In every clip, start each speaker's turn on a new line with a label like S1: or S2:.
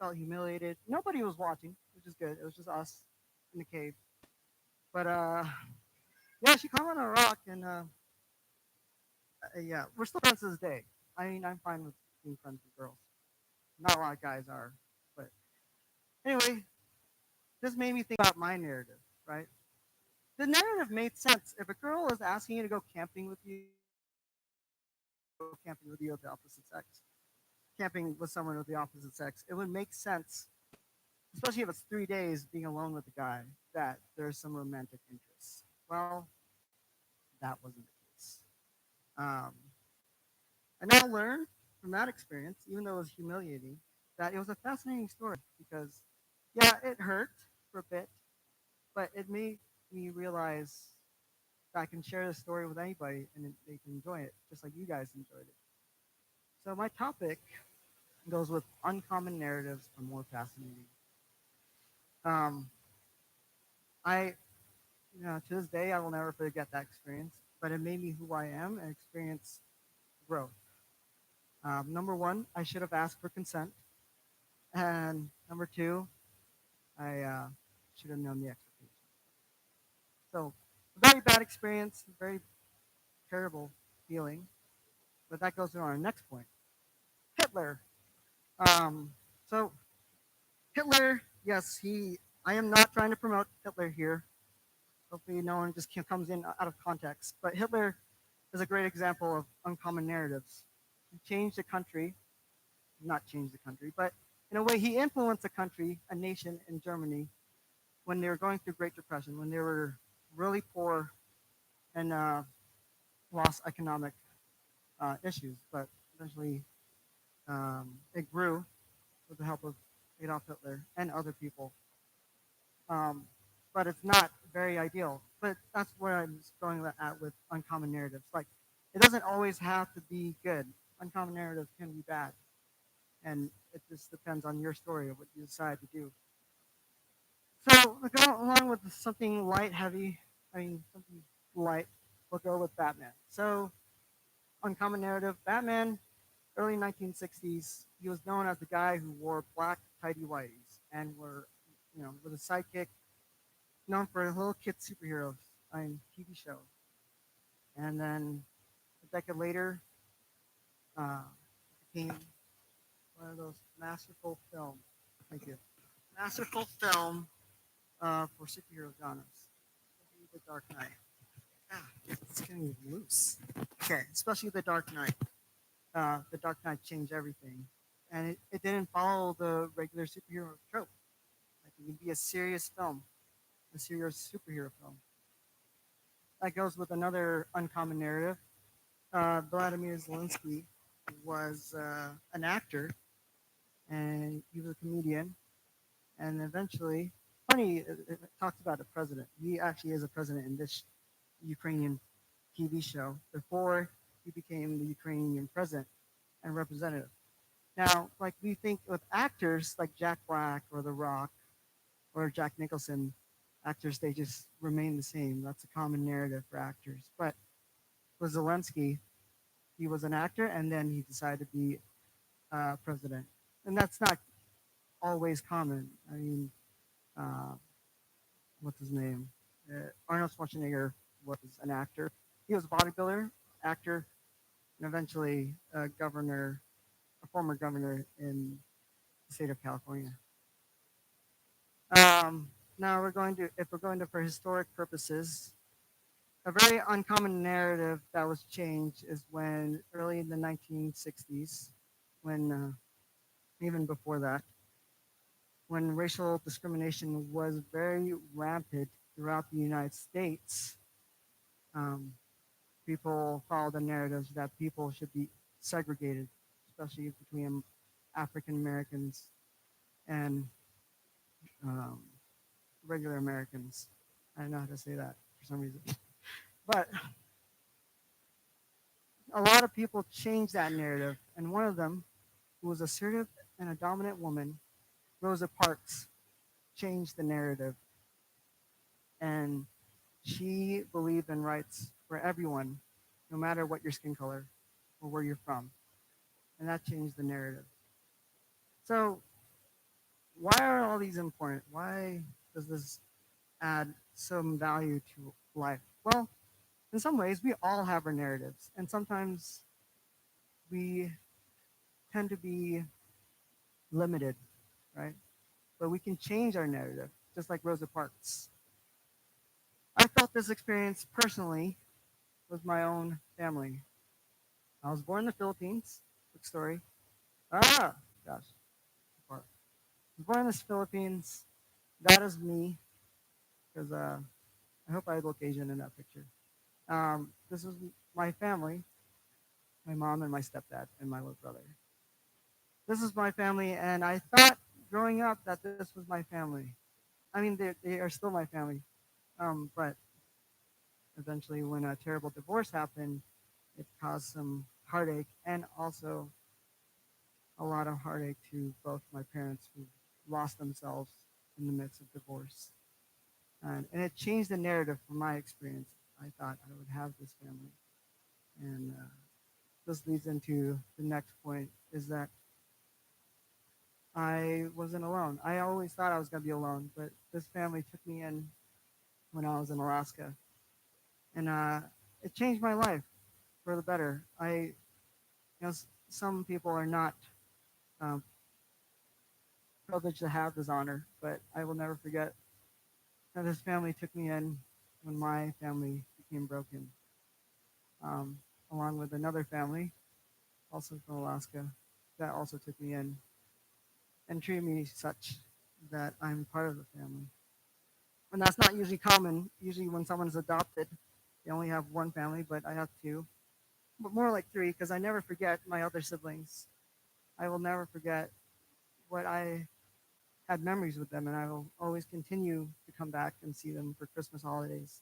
S1: felt humiliated. Nobody was watching, which is good. It was just us in the cave. But yeah, she climbed on a rock, and yeah, we're still friends to this day. I mean, I'm fine with being friends with girls. Not a lot of guys are, but anyway, this made me think about my narrative, right? The narrative made sense. If a girl is asking you to go camping with you, go camping with you of the opposite sex, camping with someone of the opposite sex, it would make sense, especially if it's 3 days being alone with the guy, that there's some romantic interest. Well, that wasn't the case. Um, I now learned from that experience, even though it was humiliating, that it was a fascinating story because, yeah, it hurt for a bit, but it made me realize that I can share this story with anybody and they can enjoy it, just like you guys enjoyed it. So my topic goes with uncommon narratives are more fascinating. Um, I, to this day, I will never forget that experience, but it made me who I am and experience growth. Number one, I should have asked for consent, and number two, I should have known the expectations. So, a very bad experience, very terrible feeling, but that goes to our next point. Hitler. Um, so Hitler, yes, he. I am not trying to promote Hitler here. Hopefully, no one just comes in out of context. But Hitler is a great example of uncommon narratives. He changed the country, not changed the country, but in a way, he influenced a country, a nation in Germany, when they were going through Great Depression, when they were really poor and lost economic issues. But eventually, it grew with the help of Adolf Hitler and other people. Um, but it's not very ideal. But that's where I'm going at with uncommon narratives. Like, it doesn't always have to be good. Uncommon narratives can be bad, and it just depends on your story of what you decide to do. So, we go along with something light, heavy. I mean, something light. We'll go with Batman. So, uncommon narrative: Batman, early 1960s. He was known as the guy who wore black tidy whities and with a sidekick, known for little kid superheroes on TV shows. And then a decade later, uh, became one of those masterful films. Thank you. Masterful film for superhero genres. The Dark Knight. Ah, it's getting loose. Okay, especially The Dark Knight. The Dark Knight changed everything. And it didn't follow the regular superhero trope. Like, it can be a serious film, a serious superhero film. That goes with another uncommon narrative. Vladimir Zelensky was an actor and he was a comedian. And eventually, funny, it talks about a president. He actually is a president in this Ukrainian TV show before he became the Ukrainian president and representative. Now, like we think with actors like Jack Black or The Rock or Jack Nicholson, actors they just remain the same. That's a common narrative for actors. But with Zelensky, he was an actor and then he decided to be president, and that's not always common. I mean, uh, what's his name? Arnold Schwarzenegger was an actor. He was a bodybuilder, actor, and eventually a governor, a former governor in the state of California. Now if we're going to for historic purposes, a very uncommon narrative that was changed is when early in the 1960s, when even before that, when racial discrimination was very rampant throughout the United States, um, people followed the narratives that people should be segregated, especially between African Americans and um, regular Americans. I don't know how to say that for some reason. But a lot of people changed that narrative, and one of them, who was assertive and a dominant woman, Rosa Parks, changed the narrative. And she believed in rights for everyone, no matter what your skin color or where you're from. And that changed the narrative. So Why are all these important? Why does this add some value to life? Well, in some ways, we all have our narratives, and sometimes we tend to be limited, right? But we can change our narrative, just like Rosa Parks. I felt this experience personally with my own family. I was born in the Philippines. Quick story. Ah, gosh. I was born in the Philippines. That is me, because I hope I look Asian in that picture. This is my family, my mom and my stepdad and my little brother. This is my family, and I thought growing up that this was my family. I mean, they are still my family. But eventually, when a terrible divorce happened, it caused some heartache and also a lot of heartache to both my parents who lost themselves in the midst of divorce. And it changed the narrative from my experience. I thought I would have this family. And this leads into the next point is that I wasn't alone. I always thought I was going to be alone, but this family took me in when I was in Alaska. And it changed my life for the better. Some people are not um, privileged to have this honor, but I will never forget that this family took me in when my family became broken, um, along with another family, also from Alaska, that also took me in and treated me such that I'm part of the family. And that's not usually common. Usually, when someone's adopted, they only have one family, but I have two, but more like three, because I never forget my other siblings. I will never forget what I had memories with them, and I will always continue to come back and see them for Christmas holidays.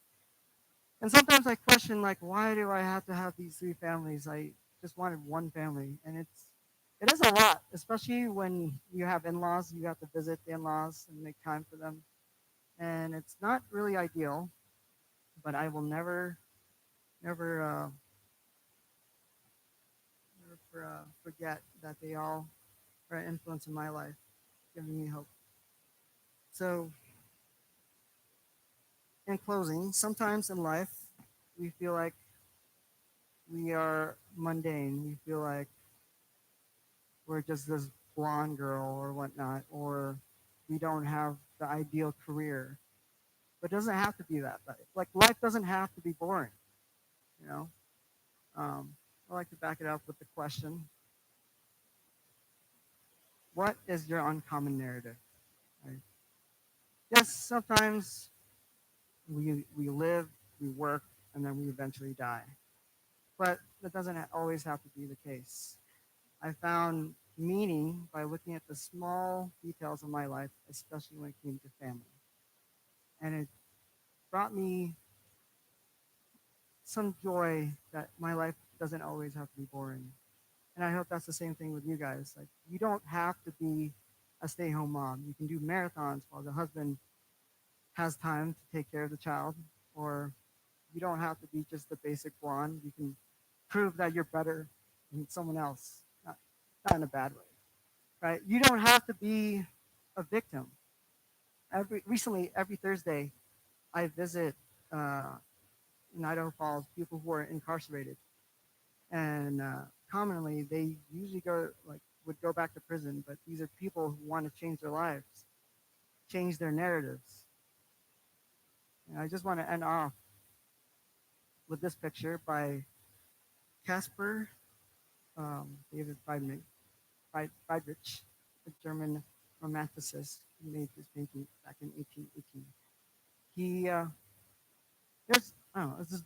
S1: And sometimes I question, like, why do I have to have these three families? I just wanted one family, and it is a lot, especially when you have in-laws. You have to visit the in-laws and make time for them, and it's not really ideal. But I will never, forget that they all are an influence in my life, giving me hope. So, in closing, sometimes in life we feel like we are mundane. We feel like we're just this blonde girl or whatnot, or we don't have the ideal career. But it doesn't have to be that. Like life doesn't have to be boring. You know. I like to back it up with the question: what is your uncommon narrative? Right? Yes, sometimes we live, we work, and then we eventually die. But that doesn't always have to be the case. I found meaning by looking at the small details of my life, especially when it came to family. And it brought me some joy that my life doesn't always have to be boring. And I hope that's the same thing with you guys. Like, you don't have to be a stay home mom. You can do marathons while the husband has time to take care of the child, or you don't have to be just the basic blonde. You can prove that you're better than someone else, not in a bad way, right? You don't have to be a victim. Every Thursday, I visit uh, in Idaho Falls people who are incarcerated, and commonly they usually would go back to prison, but these are people who want to change their lives, change their narratives. And I just want to end off with this picture by Caspar David Friedrich, a German romanticist who made this painting back in 1818. He there's I don't know, this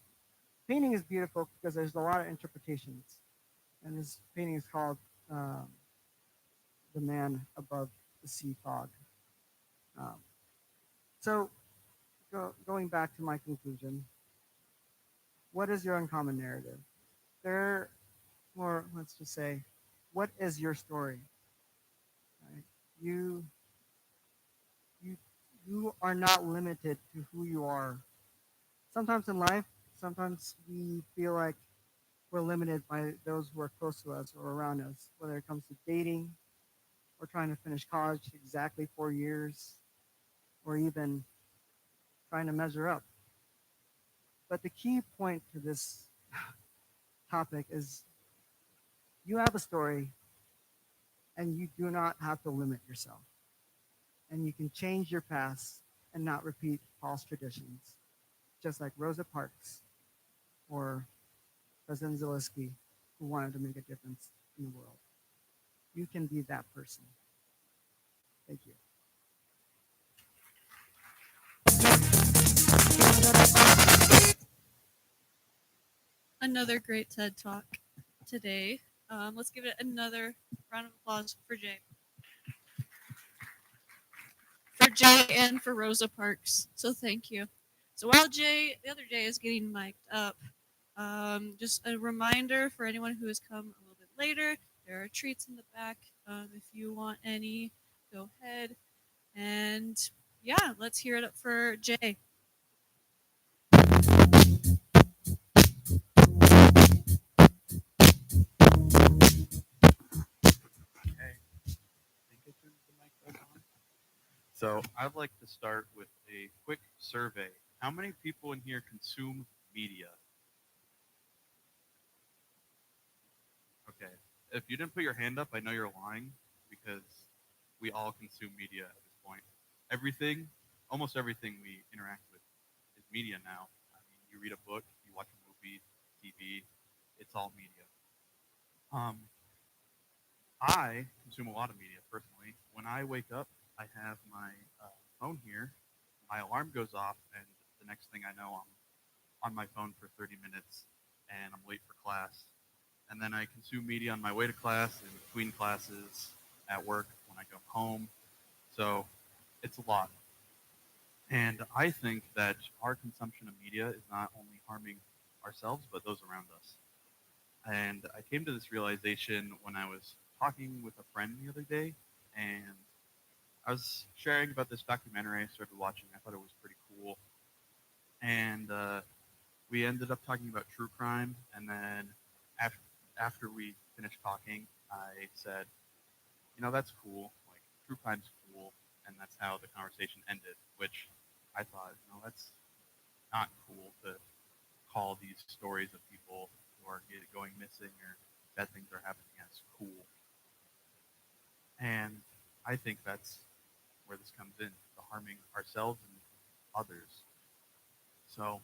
S1: painting is beautiful because there's a lot of interpretations, and this painting is called um, "The Man Above the Sea Fog." Um, so, going back to my conclusion, what is your uncommon narrative? There, or let's just say, what is your story? Right? You you you are not limited to who you are. Sometimes in life, sometimes we feel like we're limited by those who are close to us or around us, whether it comes to dating, or trying to finish college exactly 4 years, or even trying to measure up. But the key point to this topic is you have a story and you do not have to limit yourself. And you can change your past and not repeat false traditions, just like Rosa Parks or President Zelensky, who wanted to make a difference in the world. You can be that person. Thank you.
S2: Another great TED Talk today. Let's give it another round of applause for Jay. For Jay and for Rosa Parks. So thank you. So while Jay, the other Jay, is getting mic'd up, just a reminder for anyone who has come a little bit later, there are treats in the back. If you want any, go ahead. And yeah, let's hear it up for Jay.
S3: Okay, I think I turned the mic back on. So I'd like to start with a quick survey. How many people in here consume media? Okay. If you didn't put your hand up, I know you're lying because we all consume media at this point. Everything, almost everything we interact with is media now. I mean, you read a book, you watch a movie, TV, it's all media. Um, I consume a lot of media personally. When I wake up, I have my phone here. My alarm goes off, and the next thing I know, I'm on my phone for 30 minutes, and I'm late for class. And then I consume media on my way to class, in between classes, at work, when I go home. So it's a lot. And I think that our consumption of media is not only harming ourselves, but those around us. And I came to this realization when I was talking with a friend the other day, and I was sharing about this documentary I started watching. I thought it was pretty cool. And we ended up talking about true crime. And then after, after we finished talking, I said, you know, that's cool. Like, true crime's cool. And that's how the conversation ended, which I thought, no, that's not cool to call these stories of people who are going missing or bad things are happening as cool. And I think that's where this comes in, the harming ourselves and others. So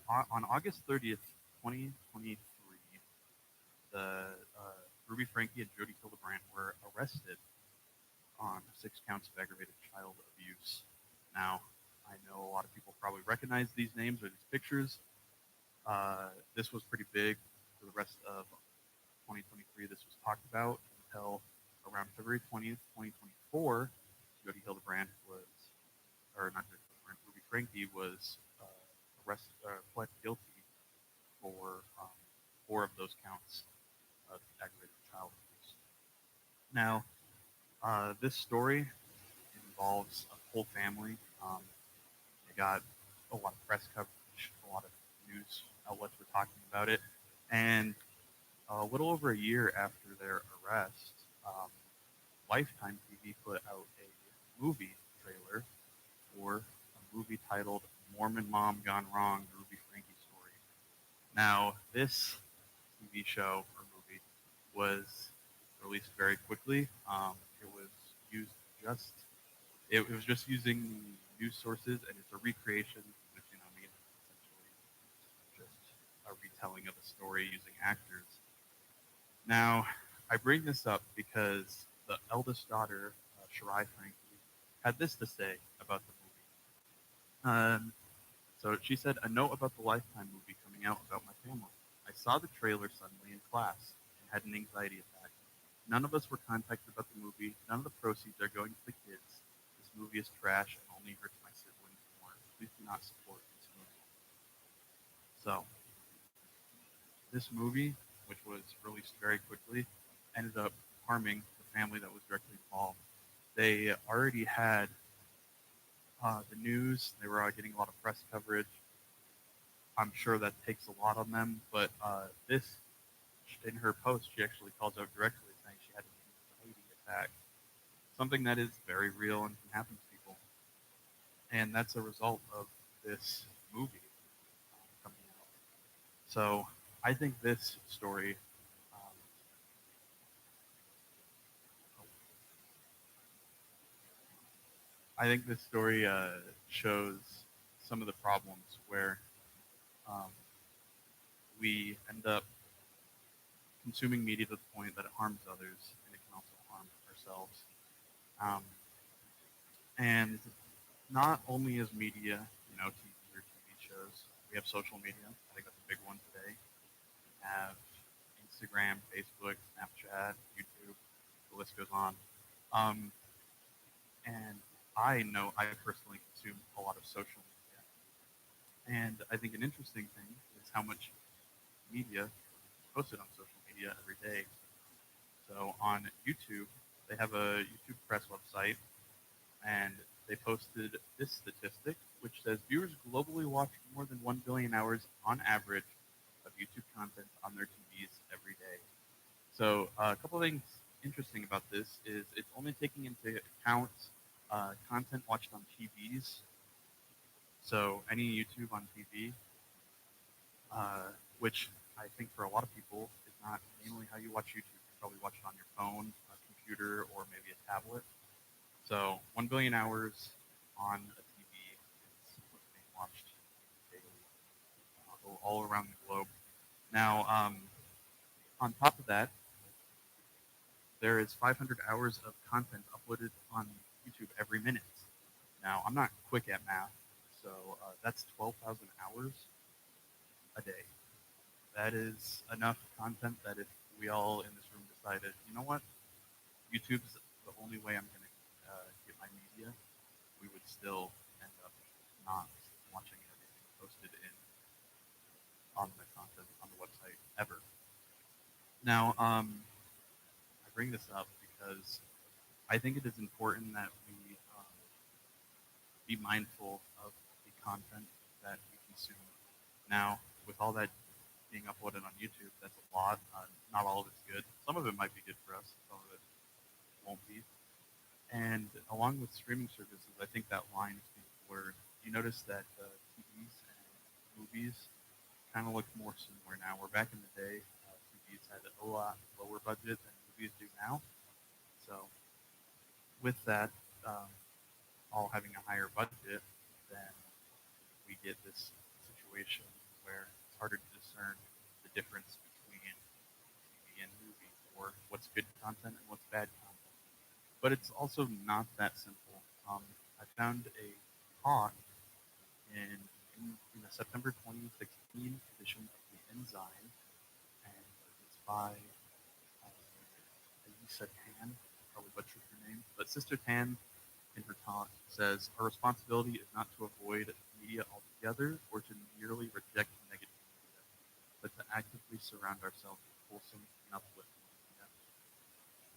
S3: on August 30th, 2023, the Ruby Frankie and Jody Hildebrandt were arrested on 6 counts of aggravated child abuse. Now, I know a lot of people probably recognize these names or these pictures. This was pretty big for the rest of 2023. This was talked about until around February 20th, 2024. Jody Hildebrandt was, or not Jody Hildebrandt, Ruby Frankie was pled guilty for 4 of those counts of aggravated child abuse. Now, this story involves a whole family. They got a lot of press coverage, a lot of news outlets were talking about it, and a little over a year after their arrest, Lifetime TV put out a movie trailer for a movie titled Mormon Mom Gone Wrong, the Ruby Frankie story. Now, this TV show or movie was released very quickly. It was used just it was just using news sources, and it's a recreation, which means essentially just a retelling of a story using actors. Now, I bring this up because the eldest daughter, Shirai Frankie, had this to say about the movie. So she said, a note about the Lifetime movie coming out about my family. I saw the trailer suddenly in class and had an anxiety attack. None of us were contacted about the movie. None of the proceeds are going to the kids. This movie is trash and only hurts my siblings more. Please do not support this movie. So, this movie, which was released very quickly, ended up harming the family that was directly involved. They already had the news. They were getting a lot of press coverage. I'm sure that takes a lot on them, but this, in her post, she actually calls out directly saying she had an attack, something that is very real and can happen to people. And that's a result of this movie coming out. So I think this story, um, shows some of the problems where um, we end up consuming media to the point that it harms others and it can also harm ourselves. Um, and not only is media, TV or TV shows, we have social media. I think that's a big one today. We have Instagram, Facebook, Snapchat, YouTube. The list goes on. Um, and I know I personally consume a lot of social media. And I think an interesting thing is how much media is posted on social media every day. So on YouTube, they have a YouTube Press website, and they posted this statistic, which says viewers globally watch more than 1 billion hours on average of YouTube content on their TVs every day. So a couple of things interesting about this is it's only taking into account content watched on TVs. So any YouTube on TV, which I think for a lot of people is not mainly how you watch YouTube. You probably watch it on your phone, a computer, or maybe a tablet. So 1 billion hours on a TV is what's being watched daily all around the globe. Now, on top of that, there is 500 hours of content uploaded on YouTube every minute. Now, I'm not quick at math, so that's 12,000 hours a day. That is enough content that if we all in this room decided, you know what, YouTube's the only way I'm going to get my media, we would still end up not watching everything posted in on the content on the website ever. Now, I bring this up because I think it is important that we be mindful of the content that we consume. Now, with all that being uploaded on YouTube, that's a lot. Not all of it's good. Some of it might be good for us. Some of it won't be. And along with streaming services, I think that line is being blurred. You notice that TVs and movies kind of look more similar now. Where back in the day, TVs had a lot lower budget than movies do now. So with that, um, all having a higher budget, then we get this situation where it's harder to discern the difference between TV and movie, or what's good content and what's bad content. But it's also not that simple. I found a talk in, in a September 2016 edition of the Enzyme, and it's by Lisa Tan, probably butchered her name, but Sister Tan in her talk says our responsibility is not to avoid media altogether or to merely reject negative media, but to actively surround ourselves with wholesome and uplifting media.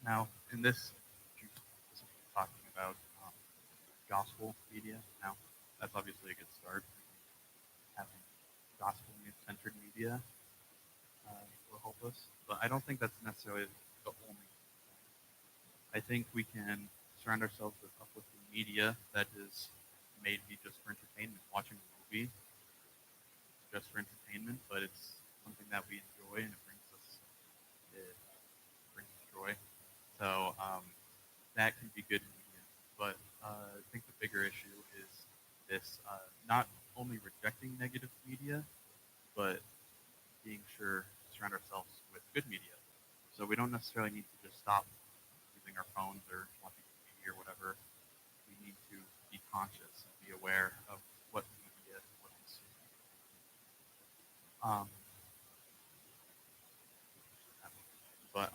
S3: Now, in this, she's specifically talking about gospel media. Now, that's obviously a good start. Having gospel-centered media will help us, but I don't think that's necessarily the only. I think we can surround ourselves with uplifting media that is maybe just for entertainment. Watching a movie just for entertainment, but it's something that we enjoy and it brings us joy. So that can be good media. But I think the bigger issue is this: not only rejecting negative media, but being sure to surround ourselves with good media. So we don't necessarily need to just stop using our phones or watching TV or whatever. We need to be conscious and be aware of what media we're consuming. Um, but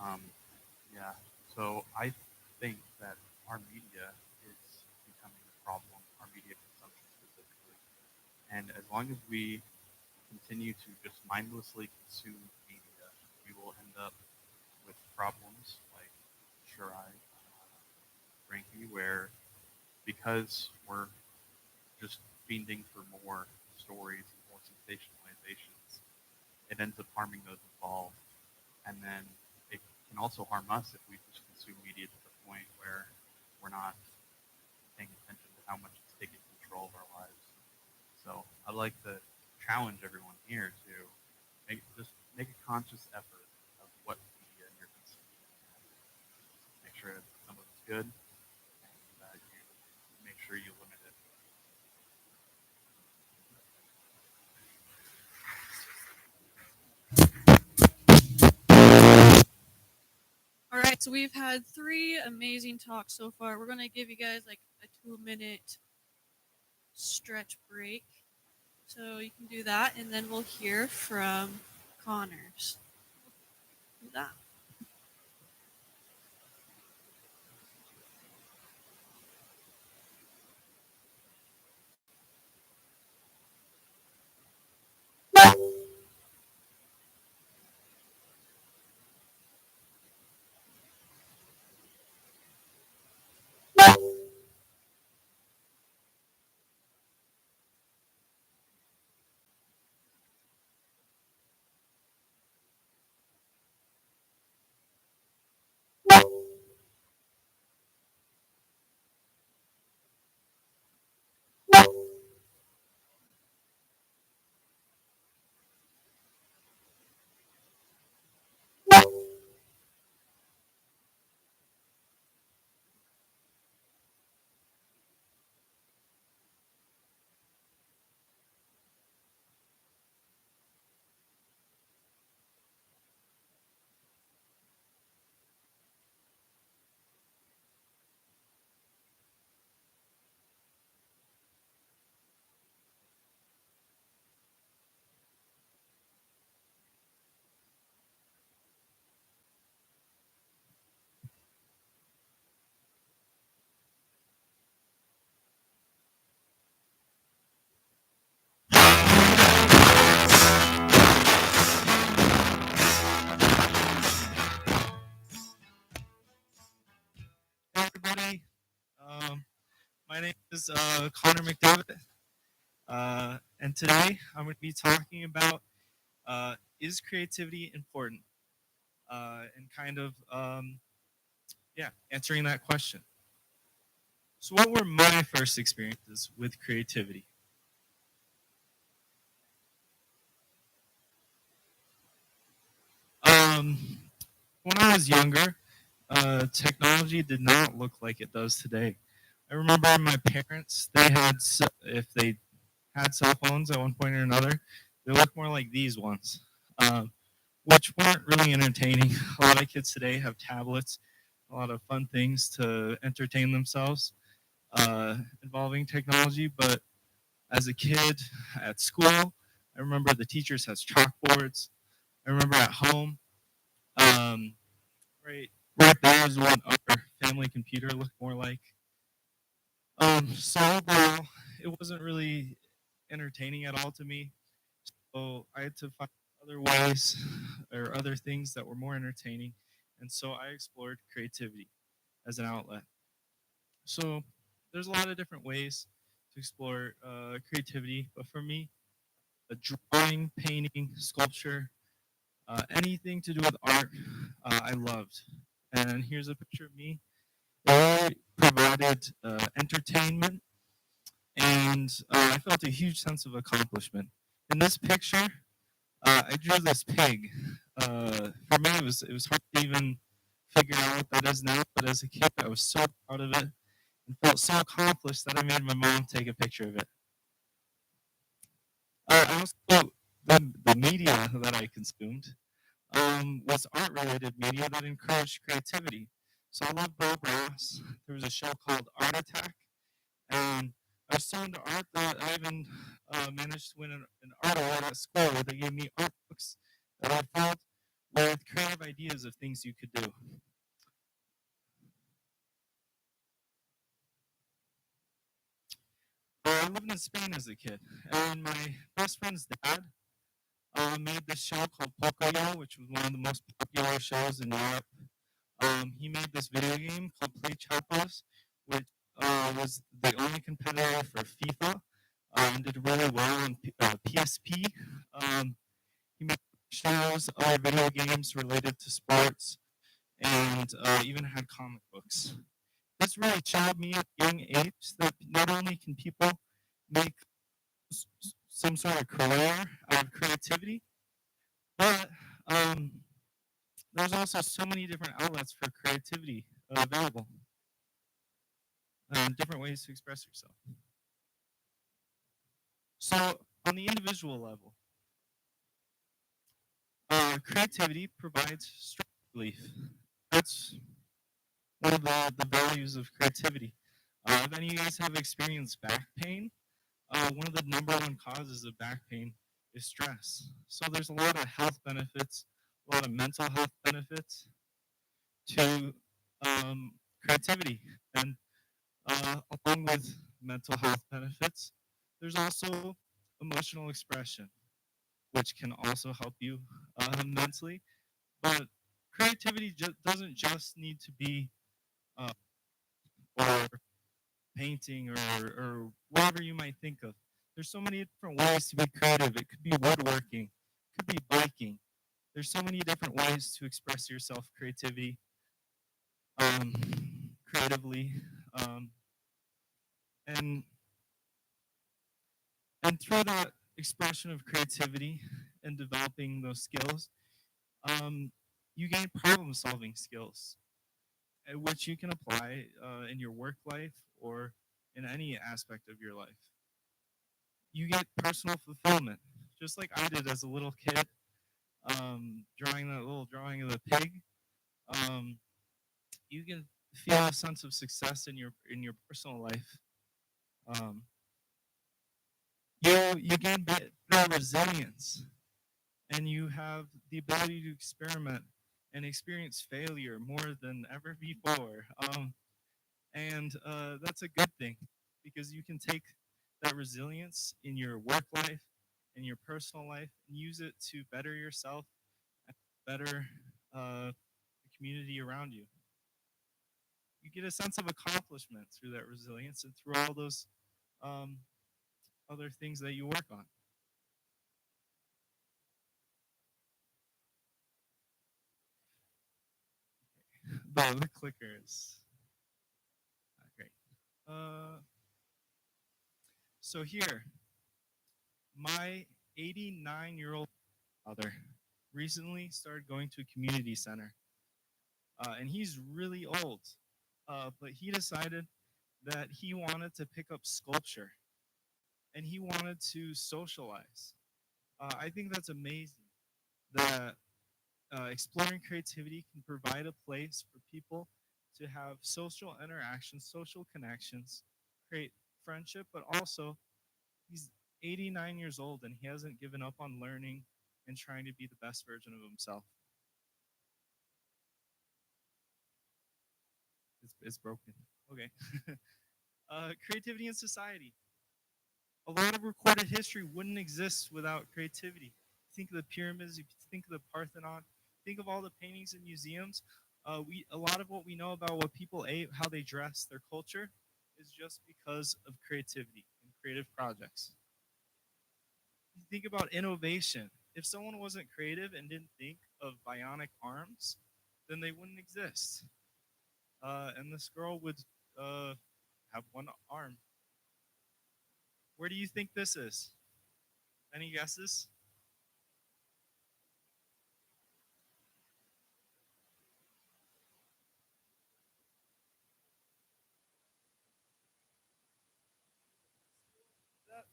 S3: yeah, so I think that our media is becoming a problem, our media consumption specifically. And as long as we continue to just mindlessly consume media, we will end up with problems like Shirai, Frankie, where because we're just fiending for more stories and more sensationalizations, it ends up harming those involved. And then it can also harm us if we just consume media to the point where we're not paying attention to how much it's taking control of our lives. So I'd like to challenge everyone here to make a conscious effort of what media you're consuming. Make sure some of it's good, and that you make sure you limit it.
S2: All right, so we've had 3 amazing talks so far. We're going to give you guys like a 2-minute stretch break. So you can do that, and then we'll hear from Connors. Do that.
S4: Hey everybody, my name is Connor McDevitt, and today I'm going to be talking about is creativity important, and kind of answering that question. So, what were my first experiences with creativity? Um, when I was younger, technology did not look like it does today. I remember my parents; if they had cell phones at one point or another, they looked more like these ones, which weren't really entertaining. A lot of kids today have tablets, a lot of fun things to entertain themselves involving technology. But as a kid at school, I remember the teachers has chalkboards. I remember at home, um, right there is what our family computer looked more like. So overall, it wasn't really entertaining at all to me. So I had to find other ways or other things that were more entertaining. And so I explored creativity as an outlet. So there's a lot of different ways to explore creativity. But for me, a drawing, painting, sculpture, anything to do with art, I loved. And here's a picture of me. It provided entertainment, and I felt a huge sense of accomplishment. In this picture, I drew this pig. For me, it was hard to even figure out what that is now. But as a kid, I was so proud of it and felt so accomplished that I made my mom take a picture of it. I also the media that I consumed was art-related media that encouraged creativity. So I love Bob Ross. There was a show called Art Attack, and I was so into art that I even managed to win an art award at school where they gave me art books that I filled with creative ideas of things you could do. I lived in Spain as a kid, and my best friend's dad made this show called Pocoyo, which was one of the most popular shows in Europe. He made this video game called Play Chapas, which was the only competitor for FIFA and did really well on PSP. He made shows, other video games related to sports, and even had comic books. works. This really showed me at a young age that not only can people make some sort of career out of creativity, but there's also so many different outlets for creativity available, different ways to express yourself. So, on the individual level, creativity provides stress relief. That's one of the values of creativity. If any of you guys have experienced back pain, one of the number one causes of back pain is stress. So there's a lot of health benefits, a lot of mental health benefits to creativity. And along with mental health benefits, there's also emotional expression, which can also help you mentally. But creativity doesn't just need to be uh, or painting or whatever you might think of. There's so many different ways to be creative. It could be woodworking, it could be biking. There's so many different ways to express yourself um, creatively, um, and and through that expression of creativity and developing those skills, um, you gain problem-solving skills, which you can apply in your work life or in any aspect of your life. You get personal fulfillment, just like I did as a little kid, drawing that little drawing of the pig. Um, you can feel a sense of success in your personal life. Um, you gain better resilience, and you have the ability to experiment and experience failure more than ever before. And that's a good thing because you can take that resilience in your work life, in your personal life, and use it to better yourself and better the community around you. You get a sense of accomplishment through that resilience and through all those um, other things that you work on. The clicker is not great. So here, my 89-year-old father recently started going to a community center, and he's really old, but he decided that he wanted to pick up sculpture and he wanted to socialize. I think that's amazing that exploring creativity can provide a place for people to have social interactions, social connections, create friendship, but also he's 89 years old and he hasn't given up on learning and trying to be the best version of himself. It's broken. Okay. Creativity in society. A lot of recorded history wouldn't exist without creativity. Think of the pyramids, you think of the Parthenon, think of all the paintings in museums. A lot of what we know about what people ate, how they dress, their culture, is just because of creativity and creative projects. You think about innovation. If someone wasn't creative and didn't think of bionic arms, then they wouldn't exist. And this girl would have one arm. Where do you think this is? Any guesses?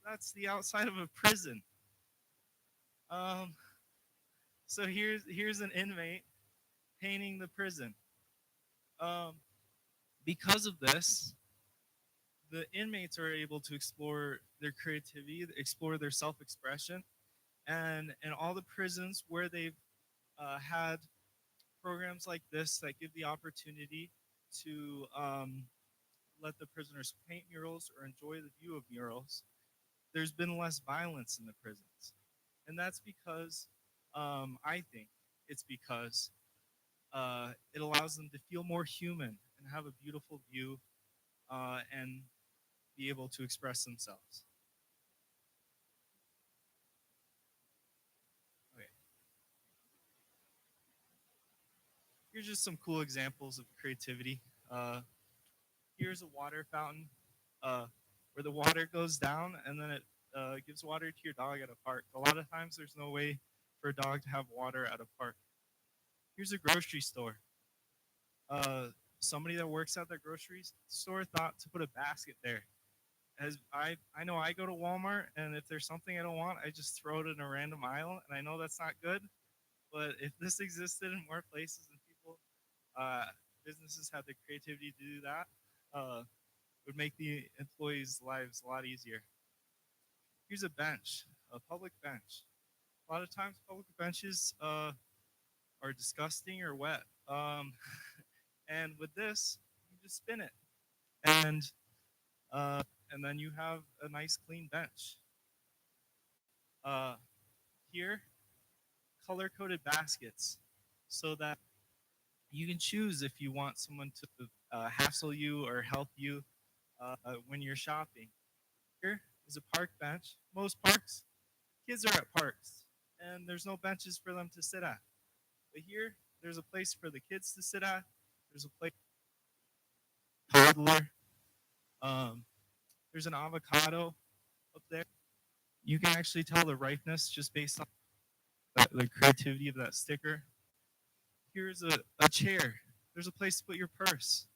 S4: That's the outside of a prison. Um, so here's an inmate painting the prison. Um, because of this, the inmates are able to explore their creativity, explore their self-expression, and in all the prisons where they've had programs like this that give the opportunity to let the prisoners paint murals or enjoy the view of murals, there's been less violence in the prisons. And that's because, I think it's because it allows them to feel more human and have a beautiful view and be able to express themselves. Okay. Here's just some cool examples of creativity. Here's a water fountain where the water goes down and then it gives water to your dog at a park. A lot of times there's no way for a dog to have water at a park. Here's a grocery store. Somebody that works at the grocery store thought to put a basket there. As I know I go to Walmart and if there's something I don't want, I just throw it in a random aisle, and I know that's not good. But if this existed in more places and people, businesses had the creativity to do that, it would make the employees' lives a lot easier. Here's a bench, a public bench. A lot of times, public benches are disgusting or wet. And with this, you just spin it, and uh, and then you have a nice clean bench. Uh, Here, color-coded baskets, so that you can choose if you want someone to hassle you or help you when you're shopping. Here is a park bench. Most parks, kids are at parks, and there's no benches for them to sit at. But here, there's a place for the kids to sit at. There's a place for the toddler. Um, there's an avocado up there. You can actually tell the ripeness just based on the creativity of that sticker. Here's a chair. There's a place to put your purse.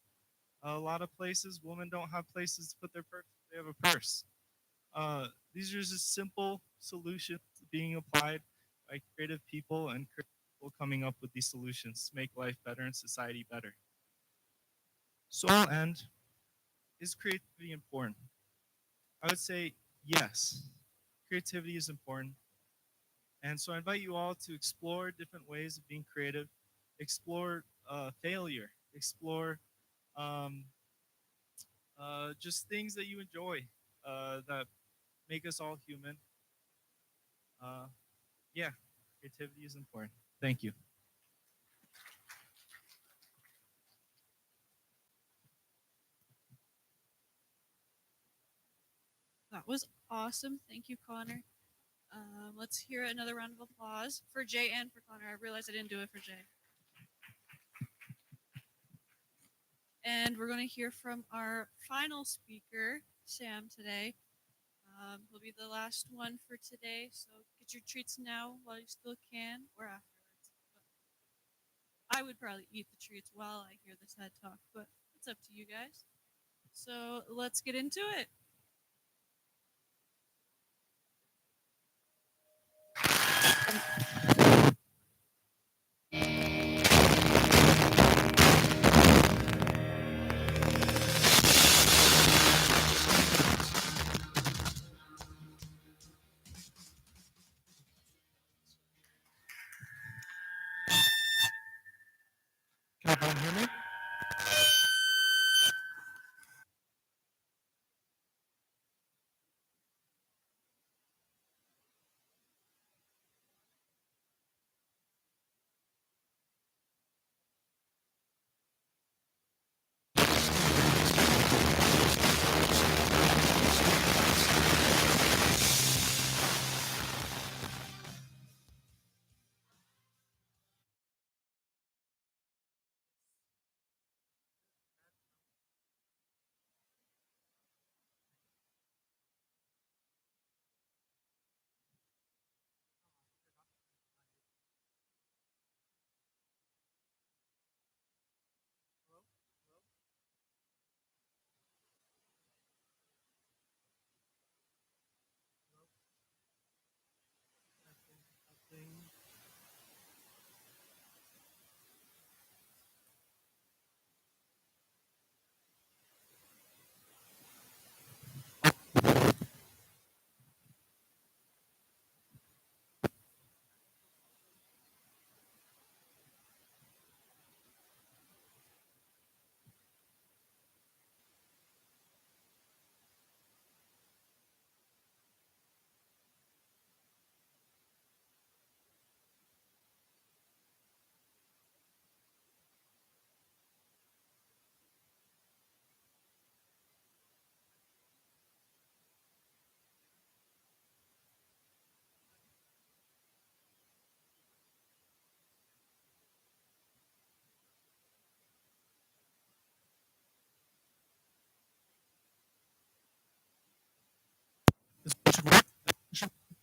S4: A lot of places, women don't have places to put their purse. They have a purse. These are just simple solutions being applied by creative people and creative people coming up with these solutions to make life better and society better. So I'll end. Is creativity important? I would say yes. Creativity is important. And so I invite you all to explore different ways of being creative, explore failure, explore um, just things that you enjoy that make us all human. Uh, yeah, creativity is important. Thank you.
S2: That was awesome. Thank you, Connor. Let's hear another round of applause for Jay and for Connor. I realized I didn't do it for Jay. And we're going to hear from our final speaker, Sam, today. He'll be the last one for today, so get your treats now while you still can, or afterwards. But I would probably eat the treats while I hear this head talk, but it's up to you guys. So let's get into it.
S4: Can everyone hear me?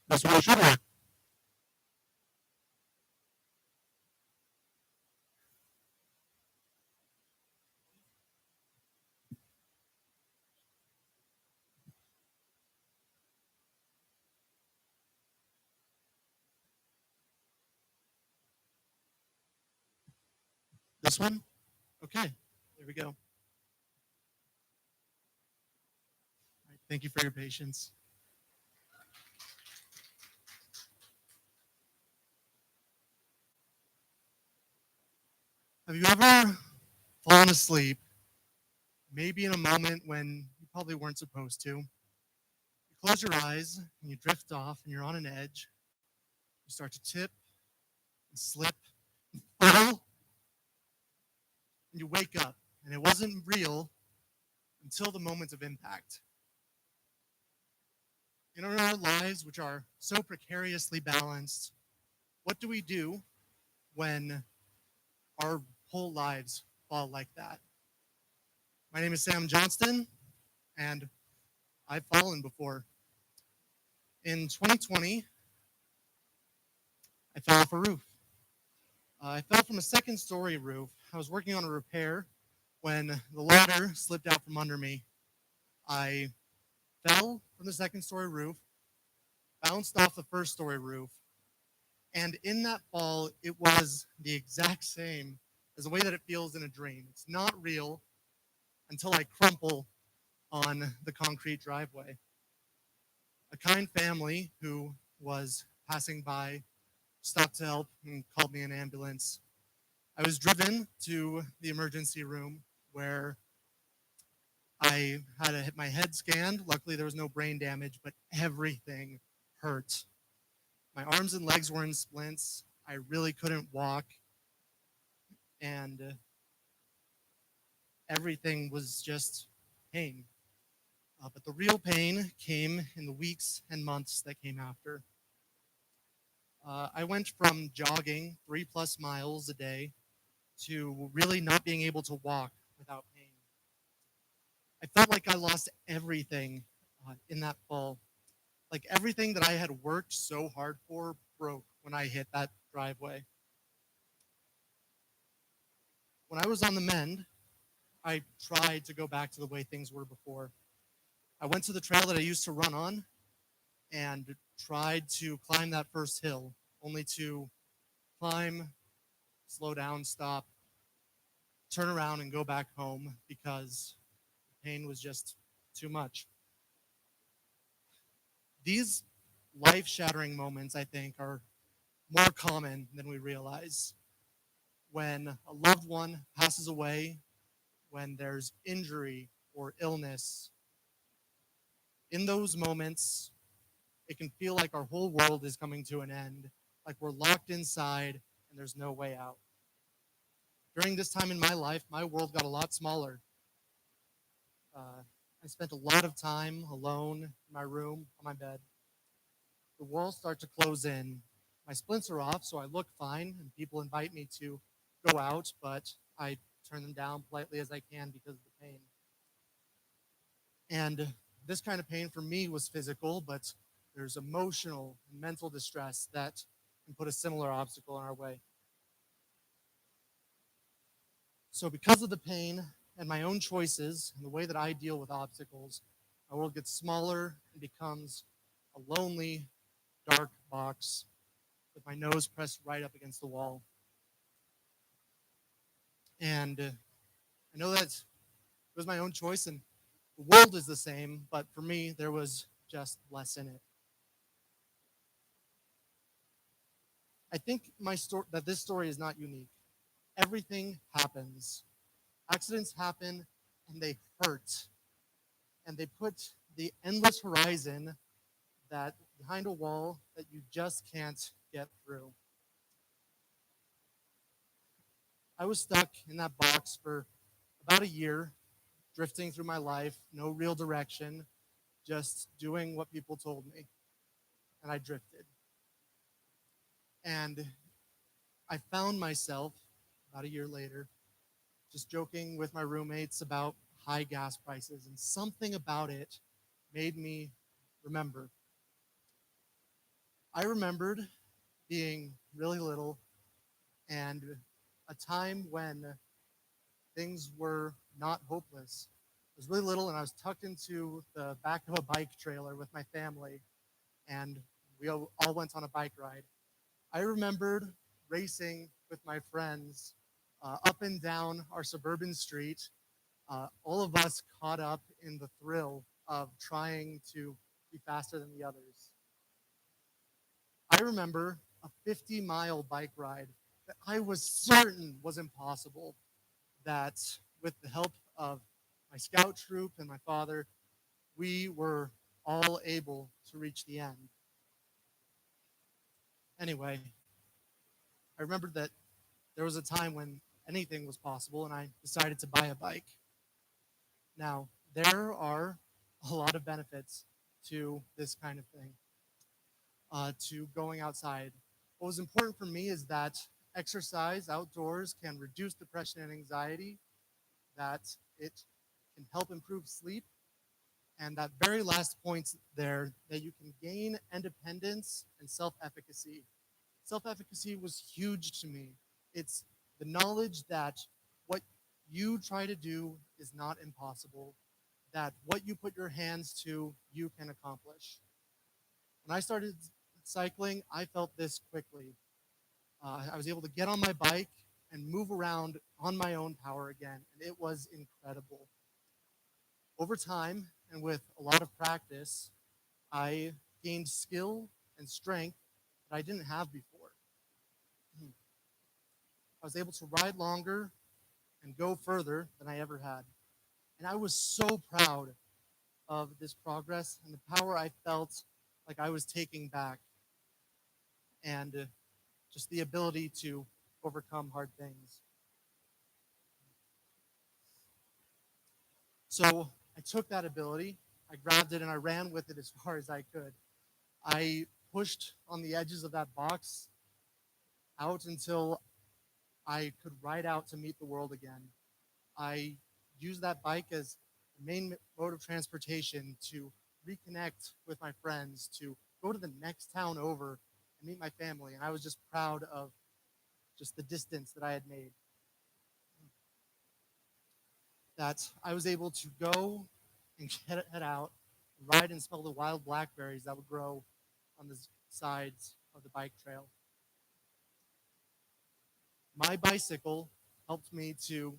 S5: This one should work. This one? Okay, there we go. All right, thank you for your patience. Have you ever fallen asleep, maybe in a moment when you probably weren't supposed to? You close your eyes and you drift off and you're on an edge. You start to tip and slip and fall, and you wake up, and it wasn't real until the moment of impact. In our lives, which are so precariously balanced, what do we do when our whole lives fall like that? My name is Sam Johnston, and I've fallen before. In 2020, I fell off a roof. I fell from a second-story roof. I was working on a repair when the ladder slipped out from under me. I fell from the second-story roof, bounced off the first-story roof, and in that fall, it was the exact same as the way that it feels in a dream. It's not real until I crumple on the concrete driveway. A kind family who was passing by stopped to help and called me an ambulance. I was driven to the emergency room where I had to hit my head scanned. Luckily, there was no brain damage, but everything hurt. My arms and legs were in splints. I really couldn't walk. And everything was just pain. But the real pain came in the weeks and months that came after. I went from jogging 3+ miles a day to really not being able to walk without pain. I felt like I lost everything in that fall. Like everything that I had worked so hard for broke when I hit that driveway. When I was on the mend, I tried to go back to the way things were before. I went to the trail that I used to run on and tried to climb that first hill, only to climb, slow down, stop, turn around, and go back home because the pain was just too much. These life-shattering moments, I think, are more common than we realize. When a loved one passes away, when there's injury or illness, in those moments, it can feel like our whole world is coming to an end, like we're locked inside and there's no way out. During this time in my life, my world got a lot smaller. I spent a lot of time alone in my room, on my bed. The walls start to close in. My splints are off, so I look fine, and people invite me to go out, but I turn them down politely as I can because of the pain. And this kind of pain for me was physical, but there's emotional and mental distress that can put a similar obstacle in our way. So because of the pain and my own choices and the way that I deal with obstacles, my world gets smaller and becomes a lonely, dark box with my nose pressed right up against the wall. And I know that it was my own choice, and the world is the same, but for me, there was just less in it. I think that this story is not unique. Everything happens. Accidents happen, and they hurt. And they put the endless horizon that behind a wall that you just can't get through. I was stuck in that box for about a year, drifting through my life, no real direction, just doing what people told me. And I drifted. And I found myself about a year later just joking with my roommates about high gas prices, and something about it made me remember. I remembered being really little and a time when things were not hopeless. I was really little and I was tucked into the back of a bike trailer with my family, and we all went on a bike ride. I remembered racing with my friends up and down our suburban street, all of us caught up in the thrill of trying to be faster than the others. I remember a 50-mile bike ride that I was certain was impossible, that with the help of my scout troop and my father, we were all able to reach the end. Anyway, I remembered that there was a time when anything was possible and I decided to buy a bike. Now, there are a lot of benefits to this kind of thing, to going outside. What was important for me is that exercise outdoors can reduce depression and anxiety, that it can help improve sleep, and that very last point there, that you can gain independence and self-efficacy. Self-efficacy was huge to me. It's the knowledge that what you try to do is not impossible, that what you put your hands to, you can accomplish. When I started cycling, I felt this quickly. I was able to get on my bike and move around on my own power again, and it was incredible. Over time, and with a lot of practice, I gained skill and strength that I didn't have before. I was able to ride longer and go further than I ever had. And I was so proud of this progress and the power I felt like I was taking back, and just the ability to overcome hard things. So I took that ability, I grabbed it, and I ran with it as far as I could. I pushed on the edges of that box out until I could ride out to meet the world again. I used that bike as the main mode of transportation to reconnect with my friends, to go to the next town over and meet my family. And I was just proud of just the distance that I had made. That I was able to go and head out, ride and smell the wild blackberries that would grow on the sides of the bike trail. My bicycle helped me to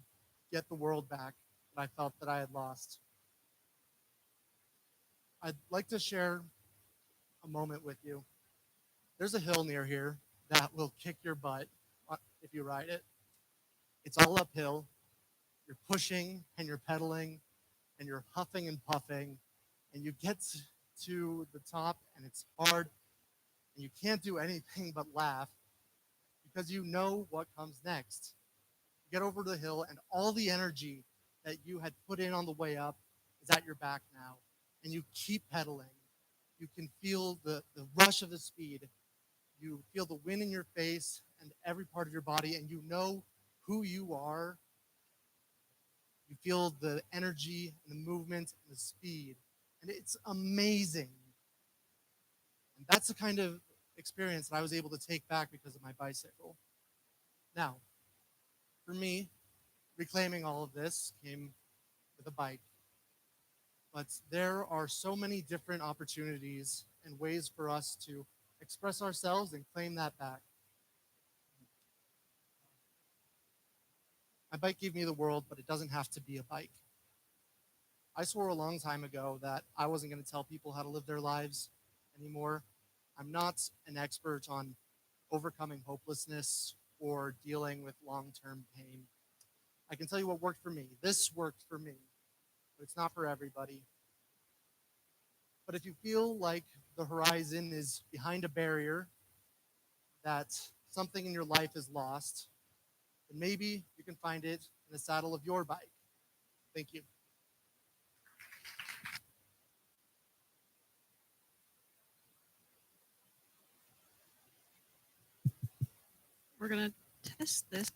S5: get the world back that I felt that I had lost. I'd like to share a moment with you. There's a hill near here that will kick your butt if you ride it. It's all uphill. You're pushing and you're pedaling and you're huffing and puffing, and you get to the top and it's hard and you can't do anything but laugh because you know what comes next. You get over the hill and all the energy that you had put in on the way up is at your back now, and you keep pedaling. You can feel the rush of the speed. You feel the wind in your face and every part of your body, and you know who you are. You feel the energy and the movement and the speed, and it's amazing. And that's the kind of experience that I was able to take back because of my bicycle. Now, for me, reclaiming all of this came with a bike. But there are so many different opportunities and ways for us to express ourselves and claim that back. My bike gave me the world, but it doesn't have to be a bike. I swore a long time ago that I wasn't going to tell people how to live their lives anymore. I'm not an expert on overcoming hopelessness or dealing with long-term pain. I can tell you what worked for me. This worked for me, but it's not for everybody. But if you feel like the horizon is behind a barrier, that something in your life is lost, then maybe you can find it in the saddle of your bike. Thank you.
S2: We're gonna test this.